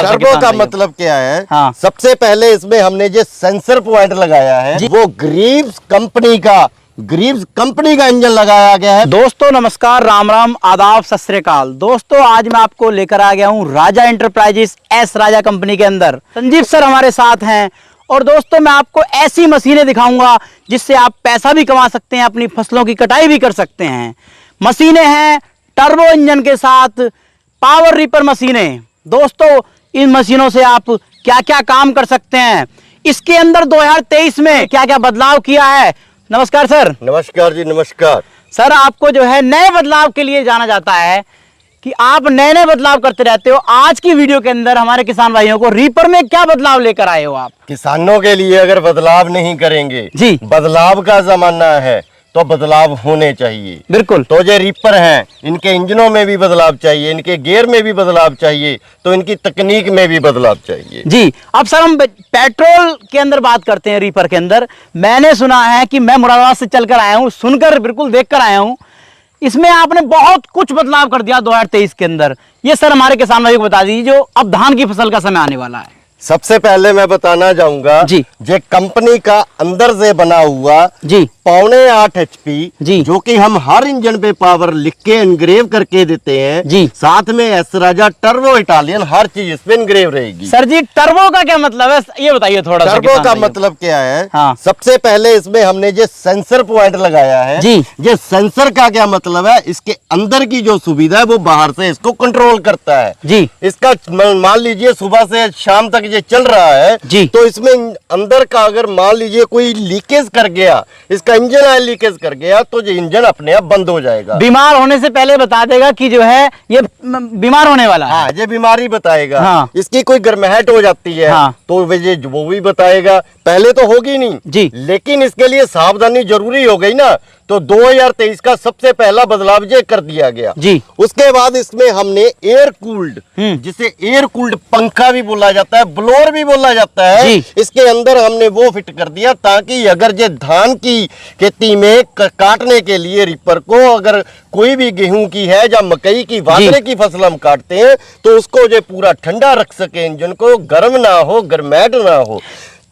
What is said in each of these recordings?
Turbo का मतलब क्या है? हाँ। सबसे पहले इसमें हमने जो सेंसर पॉइंट लगाया है वो ग्रीव्स कंपनी का इंजन लगाया गया है। दोस्तों नमस्कार, राम राम, आदाब, सत श्री अकाल। दोस्तों आज मैं आपको लेकर आ गया हूँ राजा एंटरप्राइजेस एस राजा कंपनी के अंदर। संजीव सर हमारे साथ हैं और दोस्तों मैं आपको ऐसी मशीनें दिखाऊंगा जिससे आप पैसा भी कमा सकते हैं, अपनी फसलों की कटाई भी कर सकते हैं। मशीनें हैं टर्बो इंजन के साथ, पावर रीपर मशीनें। दोस्तों इन मशीनों से आप क्या क्या काम कर सकते हैं, इसके अंदर 2023 में क्या क्या बदलाव किया है। नमस्कार सर। नमस्कार जी, नमस्कार सर। आपको जो है नए बदलाव के लिए जाना जाता है कि आप नए नए बदलाव करते रहते हो। आज की वीडियो के अंदर हमारे किसान भाइयों को रीपर में क्या बदलाव लेकर आए हो आप? किसानों के लिए अगर बदलाव नहीं करेंगे जी, बदलाव का जमाना है तो बदलाव होने चाहिए। बिल्कुल। तो जो रीपर हैं इनके इंजनों में भी बदलाव चाहिए, इनके गियर में भी बदलाव चाहिए, तो इनकी तकनीक में भी बदलाव चाहिए। जी। अब सर हम पेट्रोल के अंदर बात करते हैं। रीपर के अंदर मैंने सुना है कि मैं मुरादाबाद से चलकर आया हूँ, सुनकर बिल्कुल देखकर आया हूँ, इसमें आपने बहुत कुछ बदलाव कर दिया 2023 के अंदर। ये सर हमारे किसान भाइयों को बता दीजिए जो अब धान की फसल का समय आने वाला है। सबसे पहले मैं बताना चाहूंगा जी, जे कंपनी का अंदर से बना हुआ जी 8.5 HP जी, जो कि हम हर इंजन पे पावर लिख के एनग्रेव करके देते हैं जी। साथ में एस राजा टर्बो इटालियन हर चीज इसमें एनग्रेव रहेगी। सर जी टर्बो का क्या मतलब है ये बताइए थोड़ा सा। टर्बो का मतलब क्या है? हाँ। सबसे पहले इसमें हमने जो सेंसर पॉइंट लगाया है जी। ये सेंसर का क्या मतलब है? इसके अंदर की जो सुविधा है वो बाहर से इसको कंट्रोल करता है जी। इसका मान लीजिए सुबह से शाम तक ये चल रहा है जी, तो इसमें अंदर का अगर मान लीजिए कोई लीकेज कर गया, इसका इंजन ऑयल लीकेज कर गया तो ये इंजन अपने आप बंद हो जाएगा। बीमार होने से पहले बता देगा कि जो है ये बीमार होने वाला है। हाँ, ये बीमारी बताएगा। हाँ। इसकी कोई गर्माहट हो जाती है हाँ। तो ये वो भी बताएगा। पहले तो होगी नहीं जी, लेकिन इसके लिए सावधानी जरूरी हो गई ना, तो 2023 का सबसे पहला बदलाव ये कर दिया गया जी। उसके बाद इसमें हमने एयर कूल्ड, जिसे एयर कूल्ड पंखा भी बोला जाता है, ब्लोअर भी बोला जाता है जी। इसके अंदर हमने वो फिट कर दिया ताकि अगर ये धान की खेती में काटने के लिए रीपर को अगर कोई भी गेहूं की है या मकई की बाजरे की फसल हम काटते हैं तो उसको जो पूरा ठंडा रख सके, इंजन को गर्म ना हो, गर्मैट ना हो।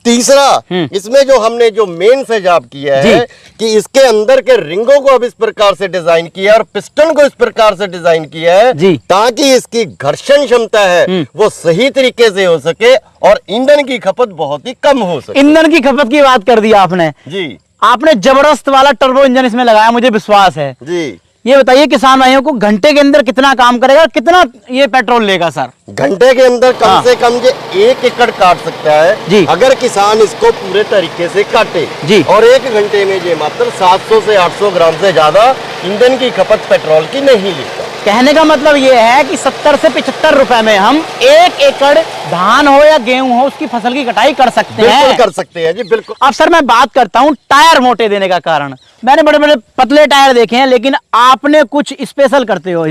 तीसरा इसमें जो हमने जो मेन सजाव किया है कि इसके अंदर के रिंगों को अब इस प्रकार से डिजाइन किया है और पिस्टन को इस प्रकार से डिजाइन किया है ताकि इसकी घर्षण क्षमता है वो सही तरीके से हो सके और ईंधन की खपत बहुत ही कम हो सके। ईंधन की खपत की बात कर दी आपने जी। आपने जबरदस्त वाला टर्बो इंजन इसमें लगाया, मुझे विश्वास है जी। ये बताइए किसान भाइयों को घंटे के अंदर कितना काम करेगा, कितना ये पेट्रोल लेगा सर? घंटे के अंदर कम से कम ये 1 एकड़ काट सकता है जी। अगर किसान इसको पूरे तरीके से काटे जी। और 1 घंटे में ये मात्र 700 से 800 ग्राम से ज्यादा ईंधन की खपत पेट्रोल की नहीं लेता। कहने का मतलब ये है कि 70 से 75 रुपए में हम 1 एकड़ धान हो या गेहूं हो उसकी फसल की कटाई कर सकते हैं। बिल्कुल कर सकते हैं जी, बिल्कुल। अब सर मैं बात करता हूं टायर मोटे देने का कारण। मैंने बड़े बड़े पतले टायर देखे हैं लेकिन आपने कुछ स्पेशल करते हो,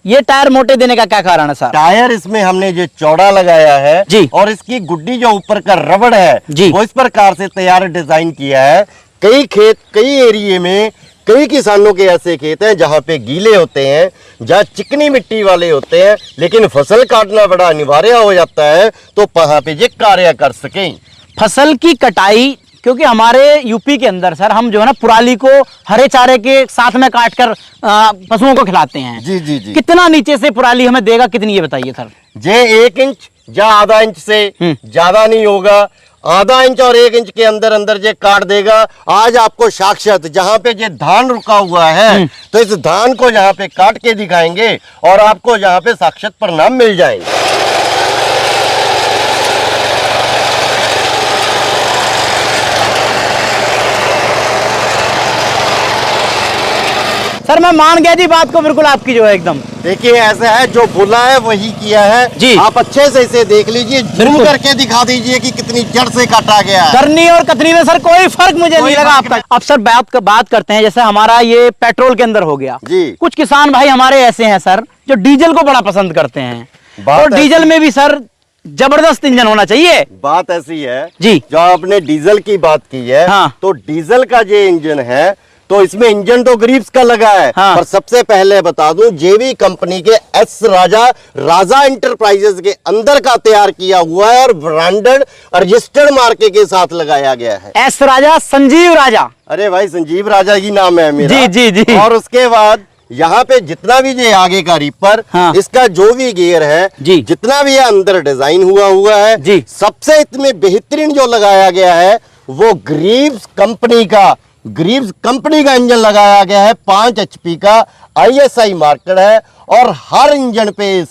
ये टायर मोटे देने का क्या कारण है सर? टायर इसमें हमने जो चौड़ा लगाया है जी और इसकी गुड्डी जो ऊपर का रबड़ है जी वो इस प्रकार से तैयार डिजाइन किया है। कई एरिया में कई किसानों के ऐसे खेत हैं जहाँ पे गीले होते हैं, जहाँ चिकनी मिट्टी वाले होते हैं, लेकिन फसल काटना बड़ा अनिवार्य हो जाता है तो वहाँ पे ये कार्य कर सकें। फसल की कटाई, क्योंकि हमारे यूपी के अंदर सर हम जो है ना पुराली को हरे चारे के साथ में काट कर पशुओं को खिलाते हैं। जी जी जी। कितना नीचे से पुराली हमें देगा, कितनी ये बताइए सर? ये 1 इंच या आधा इंच से ज्यादा नहीं होगा। आधा इंच और 1 इंच के अंदर अंदर ये काट देगा। आज आपको साक्षात जहाँ पे ये धान रुका हुआ है तो इस धान को यहाँ पे काट के दिखाएंगे और आपको यहाँ पे साक्षात परिणाम मिल जाएंगे। सर मैं मान गया जी बात को, बिल्कुल आपकी जो है एकदम। देखिए ऐसा है जो बोला है वही किया है जी। आप अच्छे से इसे देख लीजिए, जूम करके दिखा दीजिए कि कितनी जड़ से काटा गया है। करनी और कतरी में सर कोई फर्क मुझे नहीं लगा अब तक। अब सर बात करते हैं, जैसे हमारा ये पेट्रोल के अंदर हो गया जी। कुछ किसान भाई हमारे ऐसे हैं सर जो डीजल को बड़ा पसंद करते हैं और डीजल में भी सर जबरदस्त इंजन होना चाहिए। बात ऐसी है जी, जो आपने डीजल की बात की है तो डीजल का जो इंजन है तो इसमें इंजन तो ग्रीव्स का लगा है। हाँ। पर सबसे पहले बता दूं, जेवी कंपनी के एस राजा एंटरप्राइजेस के अंदर का तैयार किया हुआ है और ब्रांडेड रजिस्टर्ड मार्के के साथ लगाया गया है। एस राजा, संजीव राजा। अरे भाई, संजीव राजा ही नाम है मेरा। जी जी जी। और उसके बाद यहाँ पे जितना भी ये आगे का रीपर, हाँ। इसका जो भी गियर है जी। जितना भी ये अंदर डिजाइन हुआ है जी। सबसे इसमें बेहतरीन जो लगाया गया है वो ग्रीव्स कंपनी का इंजन लगाया गया है। 5 HP का ISI मार्कर है और हर इंजन पे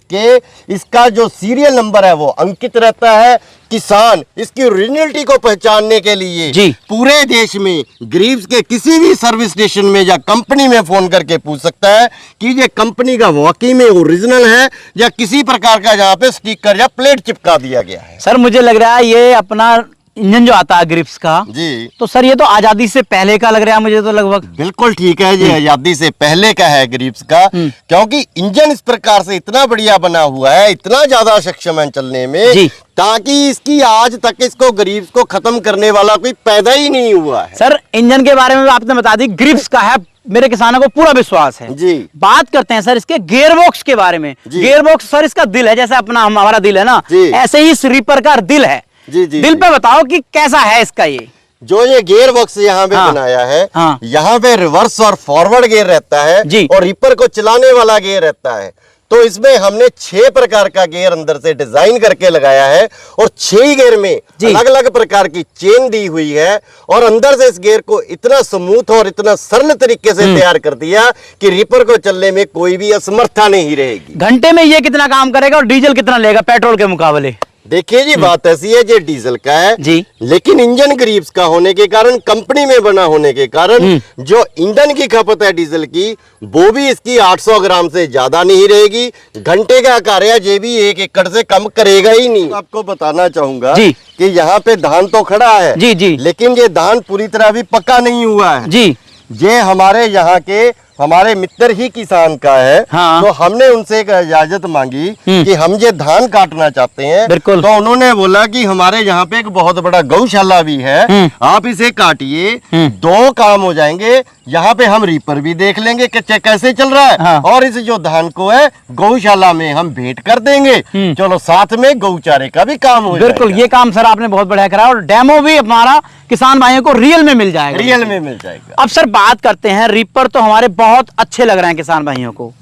इसका जो सीरियल नंबर है वो अंकित रहता है। किसान इसकी ओरिजिनलिटी को पहचानने के लिए जी। पूरे देश में ग्रीव्स के किसी भी सर्विस स्टेशन में या कंपनी में फोन करके पूछ सकता है कि ये कंपनी का वाकई में ओरिजिनल है या किसी प्रकार का यहाँ पे स्टिकर या प्लेट चिपका दिया गया है। सर मुझे लग रहा है ये अपना इंजन जो आता है ग्रिप्स का, जी, तो सर ये तो आजादी से पहले का लग रहा है मुझे तो लगभग। बिल्कुल ठीक है, ये आजादी से पहले का है ग्रीव्स का, क्योंकि इंजन इस प्रकार से इतना बढ़िया बना हुआ है, इतना ज्यादा सक्षम है चलने में, जी। ताकि इसकी आज तक इसको ग्रीव्स को खत्म करने वाला कोई पैदा ही नहीं हुआ है। सर इंजन के बारे में आपने बता दी, ग्रिप्स का है, मेरे किसानों को पूरा विश्वास है। जी। बात करते हैं सर इसके गियर बॉक्स के बारे में। जी। गियर बॉक्स सर इसका दिल है, जैसे अपना हमारा दिल है ना, जी। ऐसे ही इस रीपर का दिल है। जी जी। दिल पे बताओ कि कैसा है इसका ये जो ये गियर बॉक्स यहाँ पे हाँ। बनाया है, हाँ। यहाँ पे रिवर्स और फॉरवर्ड गियर रहता है जी। और रिपर को चलाने वाला गियर रहता है। तो इसमें हमने 6 प्रकार का गियर अंदर से डिजाइन करके लगाया है और 6 गियर में अलग अलग प्रकार की चेन दी हुई है और अंदर से इस गियर को इतना स्मूथ और इतना सरल तरीके से तैयार कर दिया कि रिपर को चलने में कोई भी असमर्थता नहीं रहेगी। घंटे में ये कितना काम करेगा और डीजल कितना लेगा पेट्रोल के मुकाबले? देखिए जी, बात ऐसी है, ये डीजल का है जी। लेकिन इंजन ग्रीव्स का होने के कारण, कंपनी में बना होने के कारण जो ईंधन की खपत है डीजल की, वो भी इसकी 800 ग्राम से ज्यादा नहीं रहेगी। घंटे का कार्य ये भी 1 एकड़ से कम करेगा ही नहीं। आपको बताना चाहूंगा जी। कि यहाँ पे धान तो खड़ा है, जी जी, लेकिन ये धान पूरी तरह भी पक्का नहीं हुआ है जी। ये हमारे यहाँ के हमारे मित्र ही किसान का है। हाँ। तो हमने उनसे एक इजाजत मांगी कि हम ये धान काटना चाहते हैं। बिल्कुल। तो उन्होंने बोला कि हमारे यहाँ पे एक बहुत बड़ा गौशाला भी है, आप इसे काटिए, 2 काम हो जाएंगे। यहाँ पे हम रीपर भी देख लेंगे कि कैसे चल रहा है। हाँ। और इस जो धान को है गौशाला में हम भेंट कर देंगे। चलो साथ में गौचारे का भी काम हो बिल्कुल, ये काम सर आपने बहुत बढ़िया करा और डेमो भी हमारा किसान भाइयों को रियल में मिल जाएगा। रियल में मिल जाएगा। अब सर बात करते हैं, रीपर तो हमारे बहुत अच्छे लग रहे हैं किसान भाइयों को,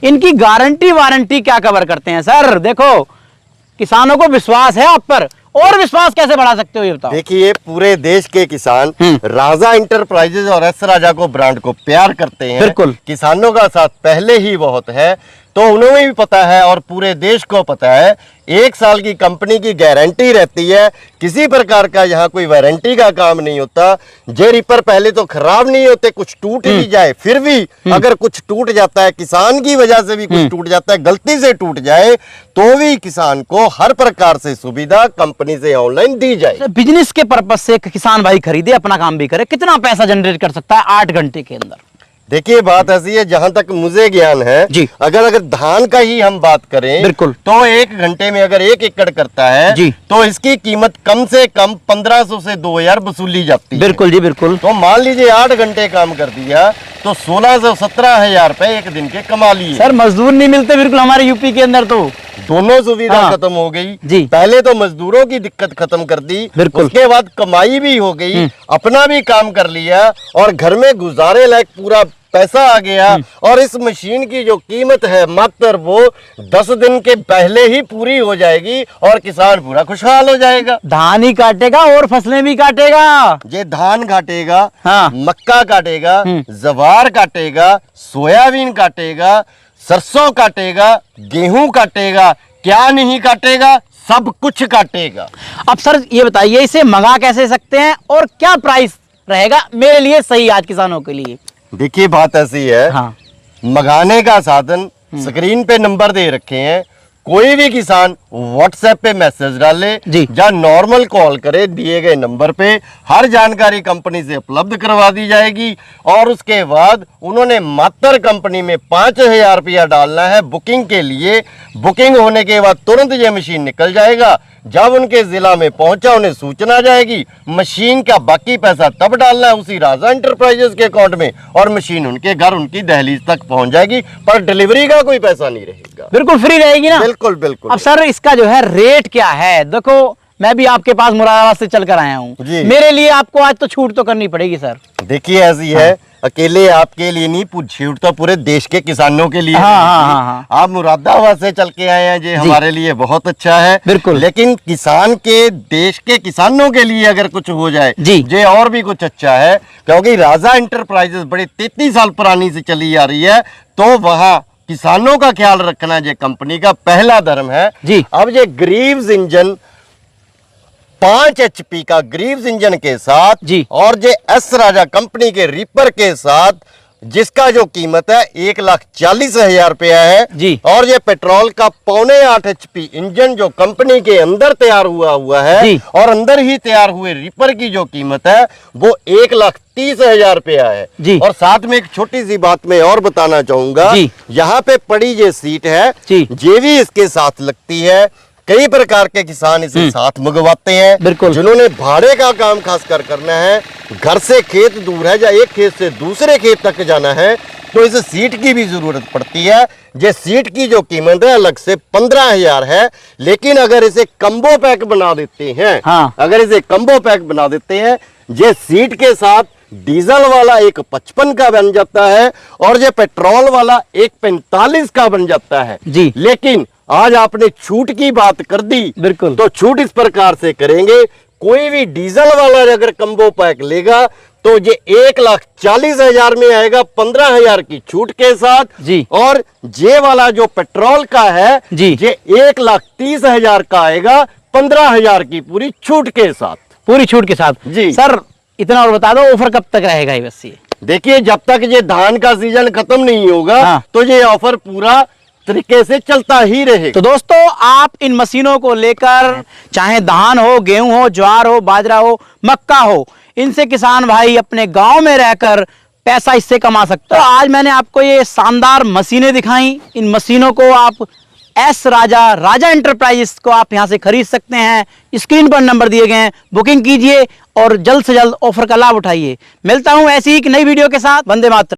इनकी गारंटी वारंटी क्या कवर करते हैं सर? देखो किसानों को विश्वास है आप पर, और विश्वास कैसे बढ़ा सकते हो ये बताओ। देखिए, पूरे देश के किसान राजा एंटरप्राइजेज और एस राजा को ब्रांड को प्यार करते हैं। बिल्कुल। किसानों का साथ पहले ही बहुत है, तो उन्हें भी पता है और पूरे देश को पता है 1 साल की कंपनी की गारंटी रहती है। किसी प्रकार का यहाँ कोई वारंटी का काम नहीं होता। जे रिपर पहले तो खराब नहीं होते, कुछ टूट भी जाए, फिर भी अगर कुछ टूट जाता है, किसान की वजह से भी कुछ टूट जाता है, गलती से टूट जाए, तो भी किसान को हर प्रकार से सुविधा कंपनी से ऑनलाइन दी जाए। बिजनेस के पर्पज से किसान भाई खरीदे, अपना काम भी करे, कितना पैसा जनरेट कर सकता है 8 घंटे के अंदर? देखिए, बात ऐसी है, जहां तक मुझे ज्ञान है जी। अगर धान का ही हम बात करें, बिल्कुल, तो 1 घंटे में अगर 1 एकड़ करता है जी, तो इसकी कीमत कम से कम 1500 से 2000 वसूली जाती है। बिल्कुल जी बिल्कुल। तो मान लीजिए 8 घंटे काम कर दिया तो 16-17 रुपए एक दिन के कमा लिए। सर मजदूर नहीं मिलते बिल्कुल हमारे यूपी के अंदर, तो दोनों सुविधा हाँ। खत्म हो गई जी। पहले तो मजदूरों की दिक्कत खत्म कर दी, बिल्कुल। उसके बाद कमाई भी हो गई, अपना भी काम कर लिया और घर में गुजारे लायक पूरा पैसा आ गया। और इस मशीन की जो कीमत है मात्र वो 10 दिन के पहले ही पूरी हो जाएगी और किसान पूरा खुशहाल हो जाएगा। धान ही काटेगा और फसलें भी काटेगा। ये धान काटेगा, हाँ। मक्का काटेगा, जवार काटेगा, सोयाबीन काटेगा, सरसों काटेगा, गेहूं काटेगा, क्या नहीं काटेगा, सब कुछ काटेगा। अब सर ये बताइए, इसे मंगा कैसे सकते हैं और क्या प्राइस रहेगा मेरे लिए सही आज किसानों के लिए? देखिए, बात ऐसी है, हाँ। मंगाने का साधन स्क्रीन पे नंबर दे रखे हैं, कोई भी किसान व्हाट्सएप पे मैसेज डाले जी। या नॉर्मल कॉल करे दिए गए नंबर पे, हर जानकारी कंपनी से उपलब्ध करवा दी जाएगी। और उसके बाद उन्होंने मात्र कंपनी में 5,000 रुपया डालना है बुकिंग के लिए। बुकिंग होने के बाद तुरंत ये मशीन निकल जाएगा। जब उनके जिला में पहुंचा उन्हें सूचना जाएगी। मशीन का बाकी पैसा तब डालना है उसी राजा एंटरप्राइजेस के अकाउंट में, और मशीन उनके घर उनकी दहलीज तक पहुंच जाएगी, पर डिलीवरी का कोई पैसा नहीं रहेगा। बिल्कुल फ्री रहेगी ना? बिल्कुल बिल्कुल। अब सर इसका जो है रेट क्या है? देखो मैं भी आपके पास मुरादाबाद से चल कर आया हूँ, जी। मेरे लिए आपको आज तो छूट तो करनी पड़ेगी सर। देखिए ऐसी है, अकेले आपके लिए नहीं, छूट तो पूरे देश के किसानों के लिए। हाँ। आप मुरादाबाद से चल के आए हैं, ये हमारे लिए बहुत अच्छा है। बिल्कुल। लेकिन किसान के, देश के किसानों के लिए अगर कुछ हो जाए जी, ये और भी कुछ अच्छा है, क्योंकि राजा एंटरप्राइजेस बड़ी 33 साल पुरानी से चली आ रही है, तो वहाँ किसानों का ख्याल रखना ये कंपनी का पहला धर्म है जी। अब ये ग्रीव्स इंजन 5 HP का ग्रीव्स इंजन के साथ जी। और जे एस राजा कंपनी के रिपर के साथ, जिसका जो कीमत है 1,40,000 रुपया है जी। और ये पेट्रोल का 5.8 HP इंजन जो कंपनी के अंदर तैयार हुआ है जी। और अंदर ही तैयार हुए रिपर की जो कीमत है वो 1,30,000 रुपया है जी। और साथ में एक छोटी सी बात मैं और बताना चाहूंगा, जी। यहाँ पे पड़ी ये सीट है जी। ये भी इसके साथ लगती है। कई प्रकार के किसान इसे साथ मंगवाते हैं, बिल्कुल। जिन्होंने भाड़े का काम खासकर करना है, घर से खेत दूर है या एक खेत से दूसरे खेत तक जाना है, तो इस सीट की भी जरूरत पड़ती है। ये सीट की जो कीमत है अलग से 15,000 है, लेकिन अगर इसे कम्बो पैक बना देते हैं, हाँ। अगर इसे कम्बो पैक बना देते हैं, ये सीट के साथ डीजल वाला एक 55 का बन जाता है और ये पेट्रोल वाला एक 45 का बन जाता है जी। लेकिन आज आपने छूट की बात कर दी, बिल्कुल। तो छूट इस प्रकार से करेंगे, कोई भी डीजल वाला अगर कम्बो पैक लेगा तो ये 1,40,000 में आएगा 15,000 की छूट के साथ जी। और ये वाला जो पेट्रोल का है जी। ये 1,30,000 का आएगा 15,000 की पूरी छूट के साथ। पूरी छूट के साथ जी। सर इतना और बता दो, ऑफर कब तक रहेगा ये? बस ये देखिए, जब तक ये धान का सीजन खत्म नहीं होगा हाँ। तो ये ऑफर पूरा तरीके से चलता ही रहेगा। तो दोस्तों आप इन मशीनों को लेकर, चाहे धान हो, गेहूं हो, ज्वार हो, बाजरा हो, मक्का हो, इनसे किसान भाई अपने गांव में रहकर पैसा इससे कमा सकता है। तो आज मैंने आपको ये शानदार मशीनें दिखाई। इन मशीनों को आप एस राजा एंटरप्राइजेस को आप यहां से खरीद सकते हैं। स्क्रीन पर नंबर दिए गए हैं, बुकिंग कीजिए और जल्द से जल्द ऑफर का लाभ उठाइए। मिलता हूं ऐसी ही एक नई वीडियो के साथ। वंदे मातरम।